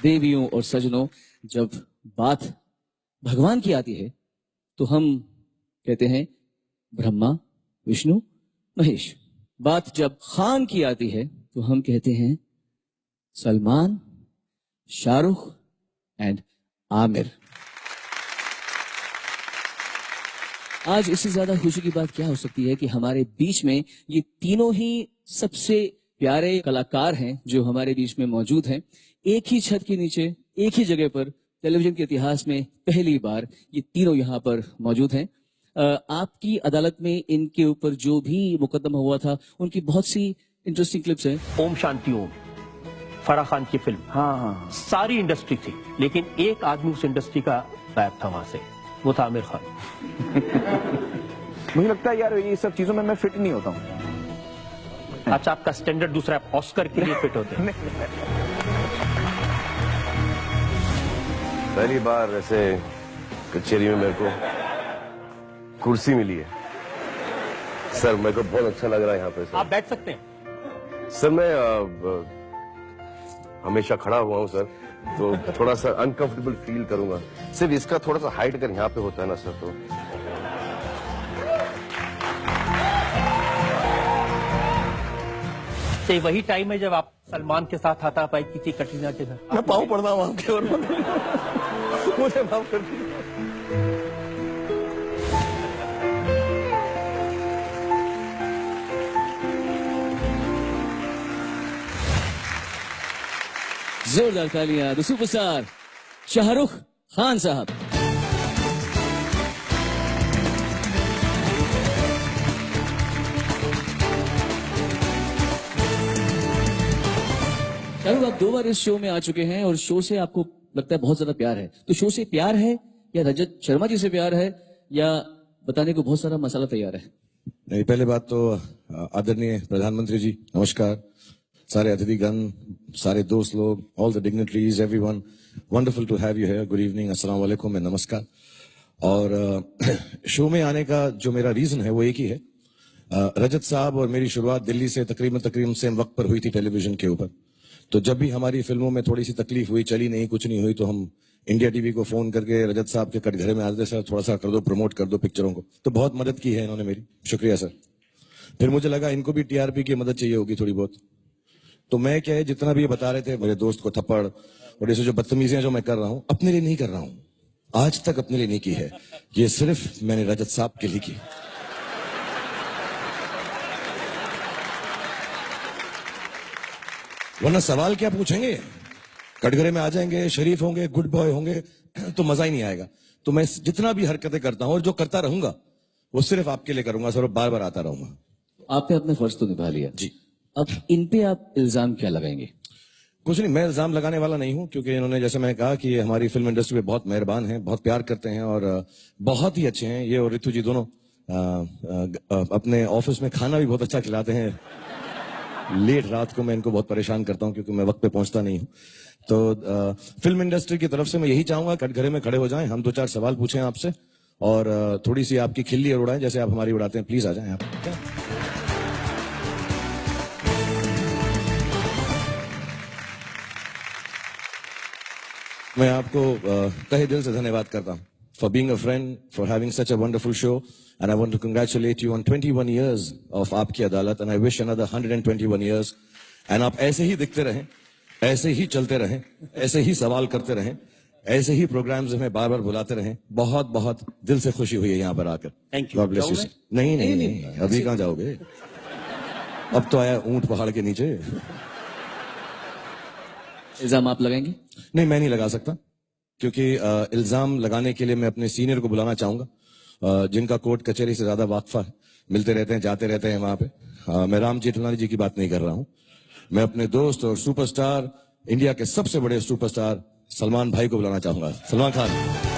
देवियों और सजनों, जब बात भगवान की आती है तो हम कहते हैं ब्रह्मा, विष्णु, महेश। बात जब खान की आती है तो हम कहते हैं सलमान, शाहरुख एंड आमिर। आज इससे ज्यादा खुशी की बात क्या हो सकती है कि हमारे बीच में ये तीनों ही सबसे प्यारे कलाकार हैं जो हमारे बीच में मौजूद हैं। एक ही छत के नीचे, एक ही जगह पर टेलीविजन के इतिहास में पहली बार ये तीनों यहाँ पर मौजूद हैं। आपकी अदालत में इनके ऊपर जो भी मुकदमा हुआ था उनकी बहुत सी इंटरेस्टिंग क्लिप्स हैं। ओम शांति ओम, फराह खान की फिल्म, हाँ। सारी इंडस्ट्री थी, लेकिन एक आदमी उस इंडस्ट्री का गायब था वहां से, वो था आमिर खान। मुझे लगता है यार ये सब चीजों में मैं फिट नहीं होता हूँ। अच्छा, आपका स्टैंडर्ड दूसरा, आप ऑस्कर के लिए फिट होते हैं। पहली बार ऐसे कचेरी में मेरे को कुर्सी मिली है सर, मेरे को बहुत अच्छा लग रहा है यहाँ पे सर। आप बैठ सकते हैं सर। मैं हमेशा खड़ा हुआ हूँ सर, तो थोड़ा सा अनकंफर्टेबल फील करूंगा। सिर्फ इसका थोड़ा सा हाइट अगर यहाँ पे होता है ना सर तो। ये वही टाइम है जब आप सलमान के साथ हाथा पाई की थी कटरीना के घर। मैं पाँव पड़ता हूँ आपके और मुझे माफ कर दीजिए। जोरदार तालियां द सुपरस्टार शाहरुख खान साहब। शाहरुख, आप 2 बार इस शो में आ चुके हैं और शो से आपको लगता है बहुत ज्यादा प्यार है, तो शो से प्यार है या रजत शर्मा जी से प्यार है या बताने को बहुत सारा मसाला तैयार है? नहीं, पहले बात तो आदरणीय प्रधानमंत्री जी नमस्कार, सारे अतिथिगण, सारे दोस्त लोग, all the dignitaries, everyone, wonderful to have you here, good evening, अस्सलाम वालेकुम एंड नमस्कार। और शो में आने का जो मेरा रीजन है वो एक ही है। रजत साहब और मेरी शुरुआत दिल्ली से तकरीबन सेम वक्त पर हुई थी टेलीविजन के ऊपर। तो जब भी हमारी फिल्मों में थोड़ी सी तकलीफ हुई, चली नहीं, कुछ नहीं हुई, तो हम इंडिया टीवी को फोन करके रजत साहब के कटघरे में आते, सर थोड़ा सा कर दो, प्रमोट कर दो पिक्चरों को। तो बहुत मदद की है इन्होंने मेरी, शुक्रिया सर। फिर मुझे लगा इनको भी टीआरपी की मदद चाहिए होगी थोड़ी बहुत, तो मैं क्या है जितना भी ये बता रहे थे, मेरे दोस्त को थप्पड़ और ऐसे जो बदतमीजियां जो मैं कर रहा हूं, अपने लिए नहीं कर रहा हूं, आज तक अपने लिए नहीं की है, ये सिर्फ मैंने रजत साहब के लिए की। वरना सवाल क्या पूछेंगे, कटघरे में आ जाएंगे, शरीफ होंगे, गुड बॉय होंगे, तो मजा ही नहीं आएगा। तो मैं जितना भी हरकतें करता हूं और जो करता रहूंगा वो सिर्फ आपके लिए करूंगा सर, बार बार आता रहूंगा। आपने अपने फर्ज तो निभा लिया जी। अब इन पे आप इल्जाम क्या लगाएंगे? कुछ नहीं, मैं इल्जाम लगाने वाला नहीं हूं, क्योंकि इन्होंने जैसे मैंने कहा कि हमारी फिल्म इंडस्ट्री में बहुत मेहरबान हैं, बहुत प्यार करते हैं और बहुत ही अच्छे हैं। ये और ऋतु जी दोनों अपने ऑफिस में खाना भी बहुत अच्छा खिलाते हैं। लेट रात को मैं इनको बहुत परेशान करता हूं क्योंकि मैं वक्त पे पहुंचता नहीं हूं। तो फिल्म इंडस्ट्री की तरफ से मैं यही चाहूंगा, कटघरे में खड़े हो जाएं, हम 2-4 सवाल पूछें आपसे और थोड़ी सी आपकी खिल्ली उड़ाएं जैसे आप हमारी उड़ाते हैं। प्लीज आ जाएं आप। मैं आपको तहे दिल से धन्यवाद करता हूं for being a friend, for having such a wonderful show, and I want to congratulate you on 21 years of आपकी अदालत, and I wish another 121 years, and आप ऐसे ही दिखते रहें, ऐसे ही चलते रहें, ऐसे ही सवाल करते रहें, ऐसे ही प्रोग्राम्स में बार बार बुलाते रहें। बहुत बहुत दिल से खुशी हुई है यहाँ पर आकर। Thank you. God bless you. नहीं, अभी कहाँ जाओगे, अब तो आया ऊंट पहाड़ के नीचे। इल्जाम आप लगाएंगे? नहीं, मैं नहीं लगा सकता, क्योंकि इल्जाम लगाने के लिए मैं अपने सीनियर को बुलाना चाहूंगा, जिनका कोर्ट कचहरी से ज्यादा वाकफा है, मिलते रहते हैं, जाते रहते हैं वहां पे। मैं राम जेठमलानी जी की बात नहीं कर रहा हूं, मैं अपने दोस्त और सुपरस्टार, इंडिया के सबसे बड़े सुपरस्टार सलमान भाई को बुलाना चाहूंगा। सलमान खान।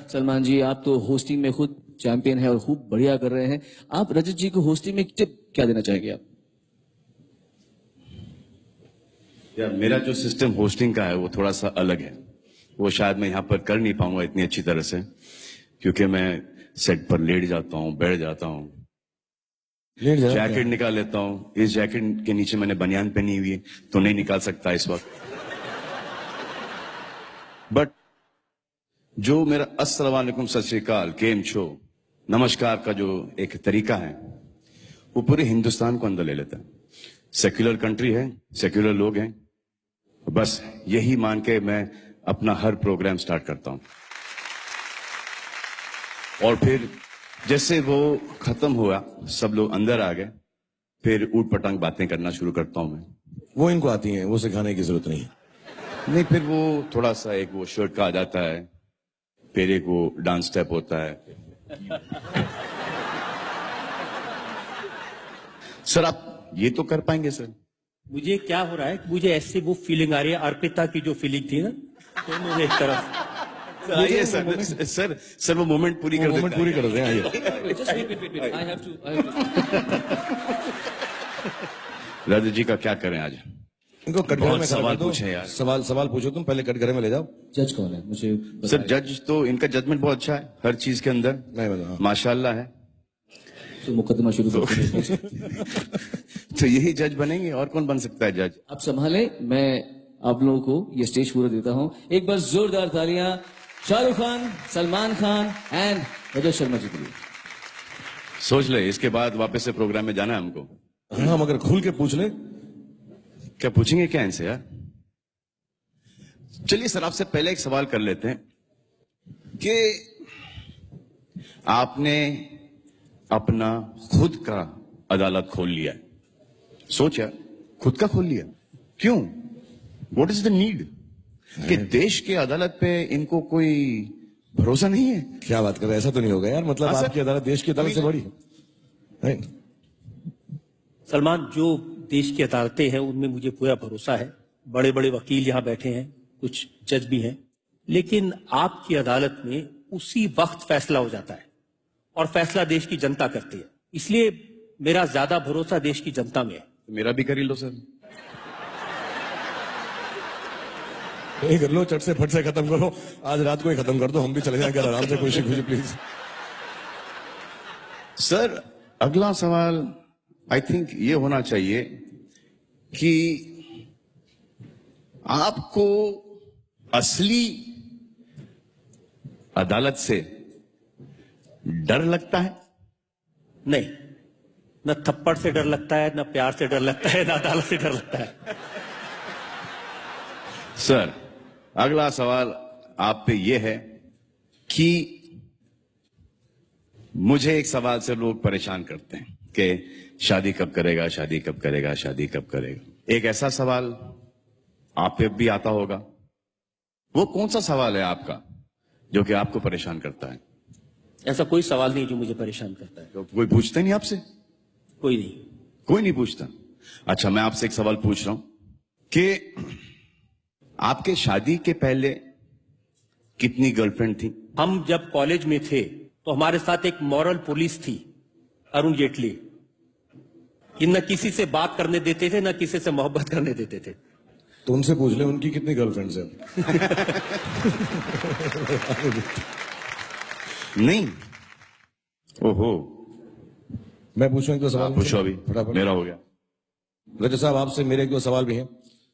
सलमान जी, आप तो होस्टिंग में खुद चैंपियन है और खूब बढ़िया कर रहे हैं। आप रजत जी को होस्टिंग में टिप क्या देना चाहेंगे आप? यार मेरा जो सिस्टम होस्टिंग का है वो थोड़ा सा अलग है। वो शायद मैं यहाँ पर कर नहीं पाऊंगा इतनी अच्छी तरह से, क्योंकि मैं सेट पर लेट जाता हूँ, बैठ जाता हूँ, लेट जाओ, जैकेट निकाल लेता हूँ। इस जैकेट के नीचे मैंने बनियान पहनी हुई है तो नहीं निकाल सकता इस वक्त। बट जो मेरा अस्सलाम वालेकुम, सत श्री अकाल, केम छो, नमस्कार का जो एक तरीका है वो पूरे हिंदुस्तान को अंदर ले लेता है। सेक्युलर कंट्री है, सेक्युलर लोग हैं, बस यही मान के मैं अपना हर प्रोग्राम स्टार्ट करता हूं। और फिर जैसे वो खत्म हुआ, सब लोग अंदर आ गए, फिर ऊट पटांग बातें करना शुरू करता हूं मैं। वो इनको आती हैं, वो सिखाने की जरूरत नहीं है। नहीं, फिर वो थोड़ा सा एक वो शर्ट का आ जाता है, फिर एक वो डांस स्टेप होता है। सर आप ये तो कर पाएंगे सर? मुझे क्या हो रहा है, मुझे ऐसी वो फीलिंग आ रही है, अर्पिता की जो फीलिंग थी ना, तो मुझे एक तरफ आइए सर वो मोमेंट पूरी कर देते हैं। पूरी कर देते हैं, आइए। Just wait. I have to. Raju ji का क्या करें आज? इनको कटघरे बहुत में खड़ा सवाल कर दो। पूछे यार। सवाल पूछो तुम, पहले कटघरे में ले जाओ। जज कौन है मुझे सर जज तो इनका जजमेंट बहुत अच्छा है हर चीज के अंदर, मैं बताऊं, माशाल्लाह है। तो मुकदमा शुरू करते हैं। तो यही जज बनेंगे, और कौन बन सकता है जज? आप संभालें, मैं आप लोगों को ये स्टेज पूरा देता हूं। एक बार जोरदार तालियां शाहरुख खान, सलमान खान एंड रजत शर्मा जी के लिए। सोच ले, इसके बाद वापस से प्रोग्राम में जाना है हमको। हाँ, मगर खुल के पूछ ले। क्या पूछेंगे क्या इनसे यार? चलिए सर, आपसे पहले एक सवाल कर लेते हैं कि आपने अपना खुद का अदालत खोल लिया है, सोचा खुद का खोल लिया, क्यों? What is the need? कि देश के अदालत पे इनको कोई भरोसा नहीं है? क्या बात कर रहे हैं, ऐसा तो नहीं होगा यार, मतलब हाँ, सर। आपकी अदालत देश की अदालत से बड़ी है। नहीं? सलमान, जो देश की अदालतें हैं उनमें मुझे पूरा भरोसा है। बड़े बड़े वकील यहाँ बैठे हैं, कुछ जज भी हैं, लेकिन आपकी अदालत में उसी वक्त फैसला हो जाता है और फैसला देश की जनता करती है, इसलिए मेरा ज्यादा भरोसा देश की जनता में है। मेरा भी कर ही लो सर। नहीं कर लो, चट से फट से खत्म करो, आज रात को ही खत्म कर दो, हम भी चले जाएंगे आराम से, खुशी खुशी प्लीज। सर अगला सवाल आई थिंक ये होना चाहिए कि आपको असली अदालत से डर लगता है? नहीं, न थप्पड़ से डर लगता है, न प्यार से डर लगता है, न अदालत से डर लगता है। सर अगला सवाल आप पे ये है कि मुझे एक सवाल से लोग परेशान करते हैं कि शादी कब करेगा, शादी कब करेगा, शादी कब करेगा। एक ऐसा सवाल आप पे भी आता होगा, वो कौन सा सवाल है आपका जो कि आपको परेशान करता है? ऐसा कोई सवाल नहीं जो मुझे परेशान करता है। तो कोई पूछता नहीं आपसे? कोई नहीं। कोई नहीं पूछता? अच्छा, मैं आपसे एक सवाल पूछ रहा हूं कि आपके शादी के पहले कितनी गर्लफ्रेंड थी? हम जब कॉलेज में थे तो हमारे साथ एक मॉरल पुलिस थी, अरुण जेटली, कि न किसी से बात करने देते थे, न किसी से मोहब्बत करने देते थे। तो उनसे पूछ ले उनकी कितनी गर्लफ्रेंड्स है। नहीं। ओहो, मैं पूछूं एक दो सवाल? पूछो अभी, फटाफट। मेरा हो गया। रजत साहब, आपसे मेरे एक दो सवाल भी हैं।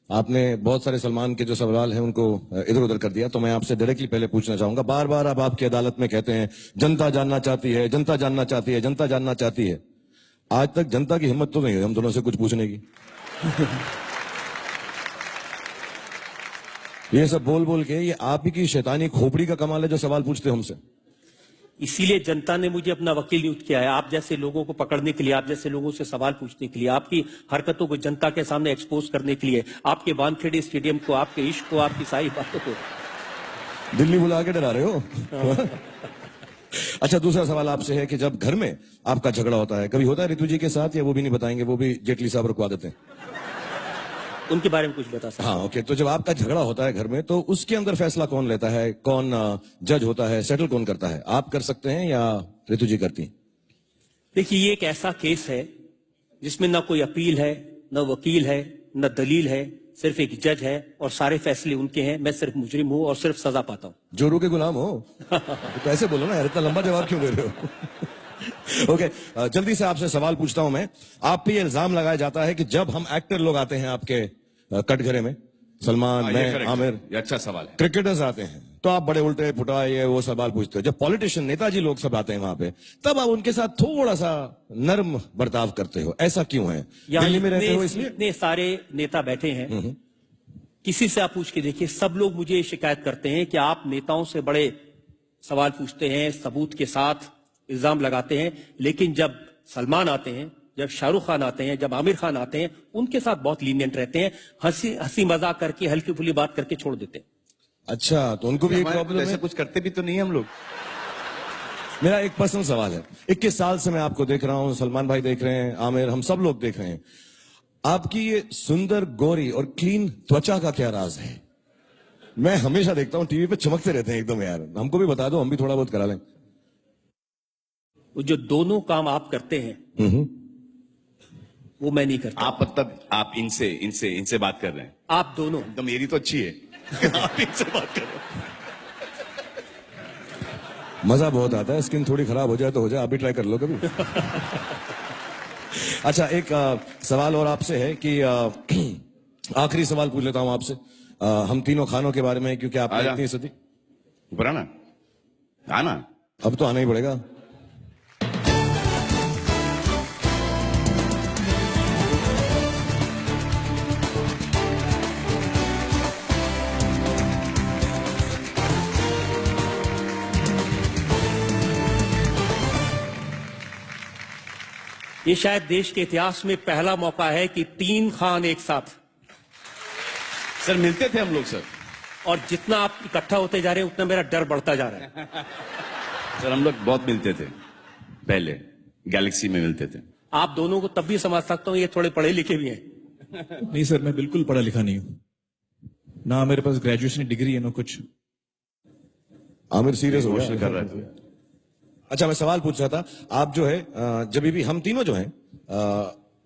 आपने बहुत सारे सलमान के जो सवाल हैं उनको इधर उधर कर दिया, तो मैं आपसे डायरेक्टली पहले पूछना चाहूंगा। बार बार आप आपकी अदालत में कहते हैं जनता जानना चाहती है, जनता जानना चाहती है, जनता जानना चाहती है। आज तक जनता की हिम्मत तो नहीं हुई हम दोनों से कुछ पूछने की। ये सब बोल बोल के ये आप ही की शैतानी खोपड़ी का कमाल है जो सवाल पूछते हो हमसे। इसीलिए जनता ने मुझे अपना वकील नियुक्त किया है, आप जैसे लोगों को पकड़ने के लिए, आप जैसे लोगों से सवाल पूछने के लिए, आपकी हरकतों को जनता के सामने एक्सपोज करने के लिए, आपके वानखेड़े स्टेडियम को, आपके इश्क को, आपकी सारी बातों को। दिल्ली बुला के डरा रहे हो। अच्छा, दूसरा सवाल आपसे है कि जब घर में आपका झगड़ा होता है, कभी होता है ऋतु जी के साथ, या वो भी नहीं बताएंगे, वो भी जेटली साहब रुकवा देते हैं? उनके बारे में कुछ बता सकते? हाँ, ओके। तो जब आपका झगड़ा होता है घर में, तो उसके अंदर फैसला कौन लेता है, कौन जज होता है, सेटल कौन करता है? आप कर सकते हैं या ऋतु जी करती हैं? देखिए, ये एक ऐसा केस है जिसमें ना कोई अपील है, न वकील है, न दलील है, सिर्फ एक जज है और सारे फैसले उनके हैं। मैं सिर्फ मुजरिम हूं और सिर्फ सजा पाता हूं। जोरू के गुलाम हो तो ऐसे बोलो ना यार, इतना लंबा जवाब क्यों दे रहे हो? ओके, जल्दी से आपसे सवाल पूछता हूं मैं। आप पे ये इल्जाम लगाया जाता है कि जब हम एक्टर लोग आते हैं आपके कटघरे में, सलमान, ये मैं, correct आमिर, है। ये अच्छा सवाल है। क्रिकेटर्स आते हैं, तो आप बड़े उल्टे पुटा ये वो सवाल पूछते हो। जब पॉलिटिशियन, नेताजी लोग सब आते हैं वहां पे, तब आप उनके साथ थोड़ा सा नर्म बर्ताव करते हो, ऐसा क्यों है? यहाँ दिल्ली में रहते हो इसलिए? इतने सारे नेता बैठे हैं, किसी से आप पूछ के देखिए, सब लोग मुझे शिकायत करते हैं कि आप नेताओं से बड़े सवाल पूछते हैं, सबूत के साथ इल्जाम लगाते हैं, लेकिन जब सलमान आते हैं, जब शाहरुख खान आते हैं, जब आमिर खान आते हैं, उनके साथ बहुत लीनियंट रहते हैं, हंसी मजाक करके, हल्की फुल्की बात करके छोड़ देते हैं। अच्छा, तो उनको भी एक हमारे प्रॉब्लम ऐसा है। कुछ करते भी तो नहीं हम लोग। मेरा एक पर्सनल सवाल है। 21 साल से मैं आपको देख रहा हूं, सलमान भाई देख रहे हैं, आमिर, हम सब लोग देख रहे हैं। आपकी ये सुंदर, गोरी और क्लीन त्वचा का क्या राज है? मैं हमेशा देखता हूं टीवी पे चमकते रहते हैं एकदम यार। हमको भी बता दो, हम भी थोड़ा बहुत करा लें। वो जो दोनों काम आप करते हैं वो मैं नहीं करता। आप मतलब आप इनसे बात कर रहे हैं। आप दोनों। तो मेरी तो अच्छी है। आप इनसे बात कर रहे हैं। मजा बहुत आता है, स्किन थोड़ी खराब हो जाए तो हो जाए, आप भी ट्राई कर लो कभी। अच्छा, एक सवाल और आपसे है कि आखिरी सवाल पूछ लेता हूं आपसे, हम तीनों खानों के बारे में, क्योंकि आपने आजा। इतनी सदी। ऊपर आना, आना। अब तो आना ही पड़ेगा। ये शायद देश के इतिहास में पहला मौका है कि 3 खान एक साथ। सर मिलते थे हम लोग सर। और जितना आप इकट्ठा होते जा रहे हैं उतना मेरा डर बढ़ता जा रहा है। सर हम लोग बहुत मिलते थे पहले, गैलेक्सी में मिलते थे। आप दोनों को तब भी समझ सकता हूं, ये थोड़े पढ़े लिखे भी हैं। नहीं सर, मैं बिल्कुल पढ़ा लिखा नहीं हूं, ना मेरे पास ग्रेजुएशन डिग्री है ना कुछ। आमिर सीरियस हो कोशिश गया कर रहे थे। अच्छा, मैं सवाल पूछ रहा था, आप जो है जब भी हम तीनों जो हैं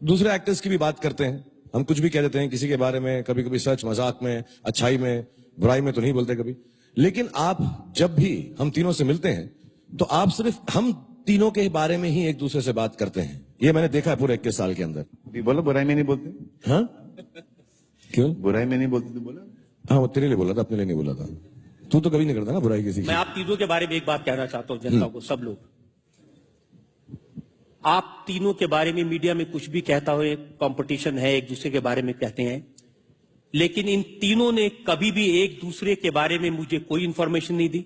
दूसरे एक्टर्स की भी बात करते हैं, हम कुछ भी कह देते हैं किसी के बारे में, कभी कभी सच मजाक में, अच्छाई में, बुराई में तो नहीं बोलते कभी। लेकिन आप जब भी हम तीनों से मिलते हैं तो आप सिर्फ हम तीनों के बारे में ही एक दूसरे से बात करते हैं। ये मैंने देखा है पूरे 21 साल के अंदर। अभी बोलो बुराई में नहीं बोलते। हाँ, क्यों? बुराई में नहीं बोलते तो बोला। हाँ, वो तेरे लिए बोला था, अपने लिए नहीं बोला था। तू तो कभी नहीं करता ना बुराई किसी की। मैं आप तीनों के बारे में एक बात कहना चाहता हूं जनता को, सब लोग। आप तीनों के बारे में मीडिया में कुछ भी कहता हो, कंपटीशन है, एक दूसरे के बारे में कहते हैं, लेकिन इन तीनों ने कभी भी एक दूसरे के बारे में मुझे कोई इंफॉर्मेशन नहीं दी।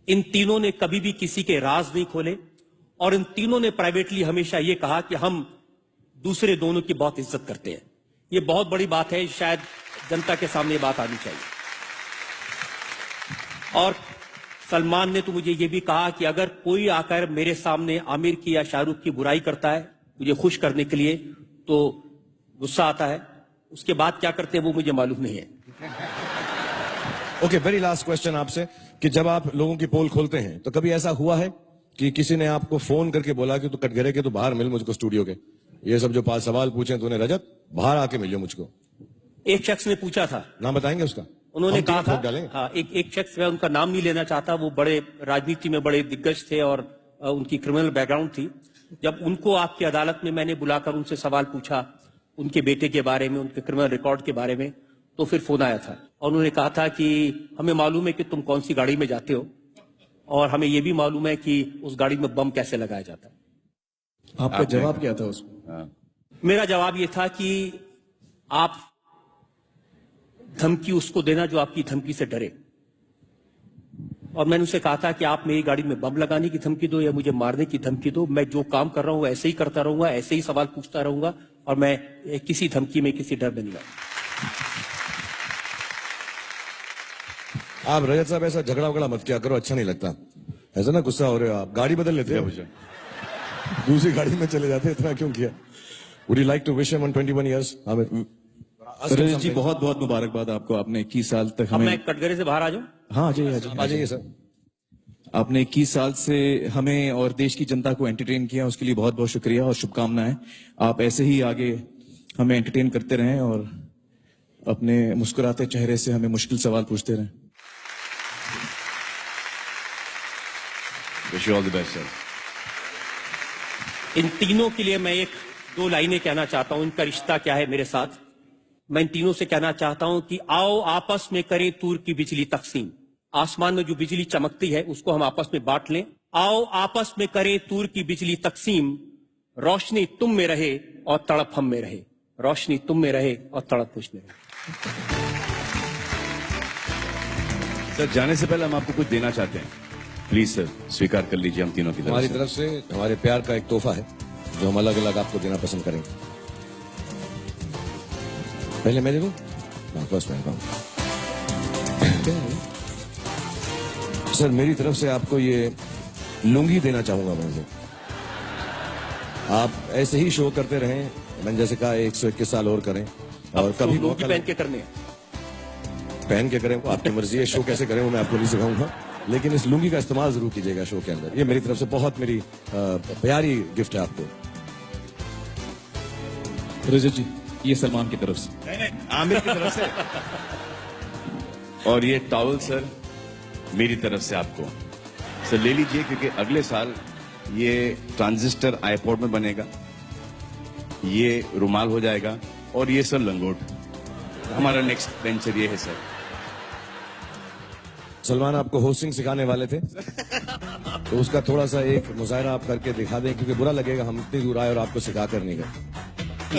इन तीनों ने कभी भी किसी के राज नहीं खोले, और इन तीनों ने प्राइवेटली हमेशा यह कहा कि हम दूसरे दोनों की बहुत इज्जत करते हैं। यह बहुत बड़ी बात है, शायद जनता के सामने ये बात आनी चाहिए। और सलमान ने तो मुझे यह भी कहा कि अगर कोई आकर मेरे सामने आमिर की या शाहरुख की बुराई करता है मुझे खुश करने के लिए, तो गुस्सा आता है, उसके बाद क्या करते हैं वो मुझे मालूम नहीं है। ओके, वेरी लास्ट क्वेश्चन आपसे, कि जब आप लोगों की पोल खोलते हैं तो कभी ऐसा हुआ है कि किसी ने आपको फोन करके बोला कि तू कटघरे के, तो बाहर मिल मुझको स्टूडियो के, ये सब जो 5 सवाल पूछे तूने रजत, बाहर आके मिलियो मुझको? एक शख्स ने पूछा था, नाम बताएंगे उसका? उन्होंने हम कहा टीम ठोक था, डालेंगे। हाँ, एक शख्स, मैं उनका नाम नहीं लेना चाहता, वो बड़े राजनीति में बड़े दिग्गज थे और उनकी क्रिमिनल बैकग्राउंड थी। जब उनको आपकी अदालत में मैंने बुलाकर उनसे सवाल पूछा उनके बेटे के बारे में, उनके क्रिमिनल रिकॉर्ड के बारे में, तो फिर फोन आया था और उन्होंने कहा था कि हमें मालूम है कि तुम कौन सी गाड़ी में जाते हो, और हमें यह भी मालूम है कि उस गाड़ी में बम कैसे लगाया जाता है। आपका जवाब क्या था उसको? हाँ। मेरा जवाब यह था कि आप धमकी उसको देना जो आपकी धमकी से डरे। और मैंने उसे कहा था कि आप मेरी गाड़ी में बम लगाने की धमकी दो या मुझे मारने की धमकी दो, मैं जो काम कर रहा हूं ऐसे ही करता रहूंगा, ऐसे ही सवाल पूछता रहूंगा, और मैं किसी धमकी में, किसी डर में नहीं आऊंगा। आप रजत साहब ऐसा झगड़ा वगड़ा मत किया करो, अच्छा नहीं लगता। ऐसा ना गुस्सा हो रहे हो आप, गाड़ी बदल लेते हो, दूसरी गाड़ी में चले जाते, इतना क्यों किया? Would you like to wish him on 21 years? Rajat ji, बहुत बहुत मुबारकबाद आपको, आपने 21 साल तक अब हमें। मैं कटघरे से बाहर आ जाऊं? हाँ, आ जाइए, आ जाइए, आ जाइए सर। आपने 21 साल से हमें और देश की जनता को एंटरटेन किया, उसके लिए बहुत बहुत शुक्रिया और शुभकामनाएं। आप ऐसे ही आगे हमें एंटरटेन करते रहें और अपने मुस्कुराते चेहरे से हमें मुश्किल सवाल पूछते रहें। Wish you all the best sir. इन तीनों के लिए मैं एक दो लाइनें कहना चाहता हूं। इनका रिश्ता क्या है मेरे साथ। मैं इन तीनों से कहना चाहता हूं कि आओ आपस में करें तूर की बिजली तकसीम। आसमान में जो बिजली चमकती है उसको हम आपस में बांट लें। आओ आपस में करें तूर की बिजली तकसीम। रोशनी तुम में रहे और तड़प हम में रहे। रोशनी तुम में रहे और तड़प मुझ में रहे। सर जाने से पहले हम आपको कुछ देना चाहते हैं। प्लीज सर स्वीकार कर लीजिए हम तीनों की हमारी तरफ तरफ से हमारे प्यार का एक तोहफा है जो हम अलग अलग आपको देना पसंद करेंगे। पहले मैं दे दूं? फर्स्ट मैं सर मेरी तरफ से आपको ये लुंगी देना चाहूंगा मैं से। आप ऐसे ही शो करते रहें। मैंने जैसे कहा 121 साल और करें और कभी लुंगी मौका पहन के करने हैं। पहन के करें वो आपकी मर्जी है। शो कैसे करें वो मैं आपको नहीं सिखाऊंगा, लेकिन इस लुंगी का इस्तेमाल जरूर कीजिएगा शो के अंदर। ये मेरी तरफ से बहुत मेरी प्यारी गिफ्ट है आपको। रजत जी ये सलमान की तरफ से। आमिर की तरफ से। और ये टॉवल सर मेरी तरफ से आपको सर ले लीजिए, क्योंकि अगले साल ये ट्रांजिस्टर आईपॉड में बनेगा, ये रुमाल हो जाएगा और ये सर लंगोट। हमारा नेक्स्ट वेंचर ये है सर। सलमान आपको होस्टिंग सिखाने वाले थे तो उसका थोड़ा सा एक मुजाहरा आप करके दिखा दें, क्योंकि बुरा लगेगा हम इतनी दूर आए और आपको सिखा कर नहीं गए।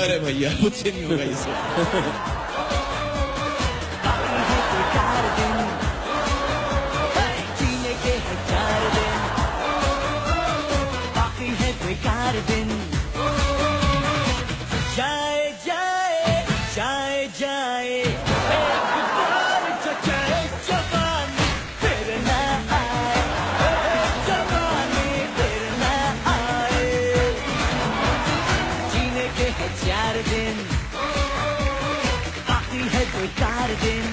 अरे भैया मुझसे नहीं होगा इससे। जाए जाए जाए जाए एक बार जो जाए जवानी फिर ना आए। जवानी फिर ना आए। जीने के है 4 दिन बाकी है कोई 4 दिन।